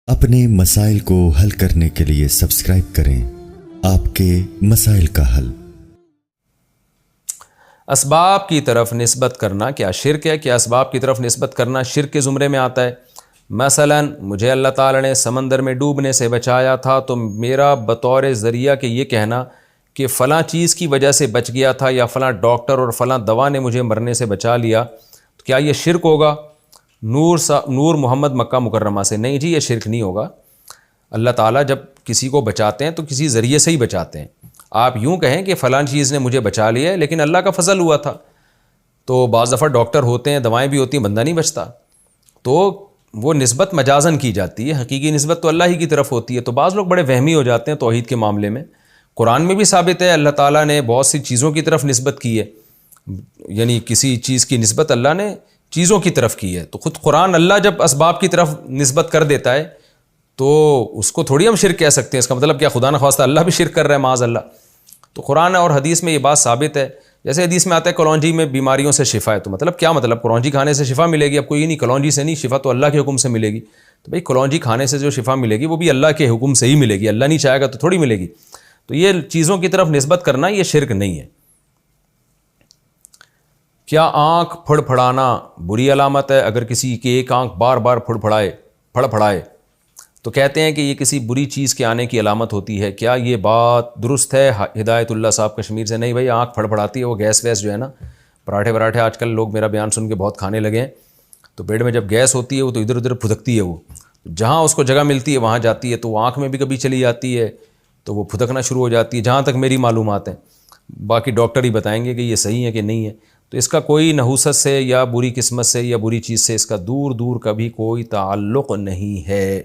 اپنے مسائل کو حل کرنے کے لیے سبسکرائب کریں آپ کے مسائل کا حل۔ اسباب کی طرف نسبت کرنا کیا شرک ہے؟ کیا اسباب کی طرف نسبت کرنا شرک کے زمرے میں آتا ہے؟ مثلا مجھے اللہ تعالیٰ نے سمندر میں ڈوبنے سے بچایا تھا تو میرا بطور ذریعہ کہ یہ کہنا کہ فلاں چیز کی وجہ سے بچ گیا تھا یا فلاں ڈاکٹر اور فلاں دوا نے مجھے مرنے سے بچا لیا، تو کیا یہ شرک ہوگا؟ نور محمد مکہ مکرمہ سے، نہیں جی، یہ شرک نہیں ہوگا۔ اللہ تعالیٰ جب کسی کو بچاتے ہیں تو کسی ذریعے سے ہی بچاتے ہیں۔ آپ یوں کہیں کہ فلاں چیز نے مجھے بچا لیا ہے لیکن اللہ کا فضل ہوا تھا، تو بعض دفعہ ڈاکٹر ہوتے ہیں، دوائیں بھی ہوتی ہیں، بندہ نہیں بچتا، تو وہ نسبت مجازن کی جاتی ہے، حقیقی نسبت تو اللہ ہی کی طرف ہوتی ہے۔ تو بعض لوگ بڑے وہمی ہو جاتے ہیں توحید کے معاملے میں۔ قرآن میں بھی ثابت ہے اللہ تعالیٰ نے بہت سی چیزوں کی طرف نسبت کی ہے، یعنی کسی چیز کی نسبت اللہ نے چیزوں کی طرف کی ہے، تو خود قرآن اللہ جب اسباب کی طرف نسبت کر دیتا ہے تو اس کو تھوڑی ہم شرک کہہ سکتے ہیں۔ اس کا مطلب کیا خدا نخواستہ اللہ بھی شرک کر رہا ہے؟ معاذ اللہ۔ تو قرآن اور حدیث میں یہ بات ثابت ہے۔ جیسے حدیث میں آتا ہے کلونجی میں بیماریوں سے شفا ہے، تو مطلب کیا مطلب کلونجی کھانے سے شفا ملے گی؟ اب کوئی نہیں، کلونجی سے نہیں، شفا تو اللہ کے حکم سے ملے گی۔ تو بھئی کلونجی کھانے سے جو شفا ملے گی وہ بھی اللہ کے حکم سے ہی ملے گی، اللہ نہیں چاہے گا تو تھوڑی ملے گی۔ تو یہ چیزوں کی طرف نسبت کرنا یہ شرک نہیں ہے۔ کیا آنکھ پھڑ پھڑانا بری علامت ہے؟ اگر کسی کی ایک آنکھ بار بار پھڑ پھڑائے تو کہتے ہیں کہ یہ کسی بری چیز کے آنے کی علامت ہوتی ہے، کیا یہ بات درست ہے؟ ہدایت اللہ صاحب کشمیر سے۔ نہیں بھائی، آنکھ پھڑ پھڑاتی ہے وہ گیس ویس جو ہے نا، پراٹھے آج کل لوگ میرا بیان سن کے بہت کھانے لگے ہیں، تو پیٹ میں جب گیس ہوتی ہے وہ تو ادھر ادھر پھدکتی ہے، وہ جہاں اس کو جگہ ملتی ہے وہاں جاتی ہے، تو وہ آنکھ میں بھی کبھی چلی جاتی ہے تو وہ پھدکنا شروع ہو جاتی ہے، جہاں تک میری معلومات ہیں۔ باقی ڈاکٹر ہی بتائیں گے کہ یہ صحیح ہے کہ نہیں ہے۔ تو اس کا کوئی نحوست سے یا بری قسمت سے یا بری چیز سے اس کا دور کا بھی کوئی تعلق نہیں ہے۔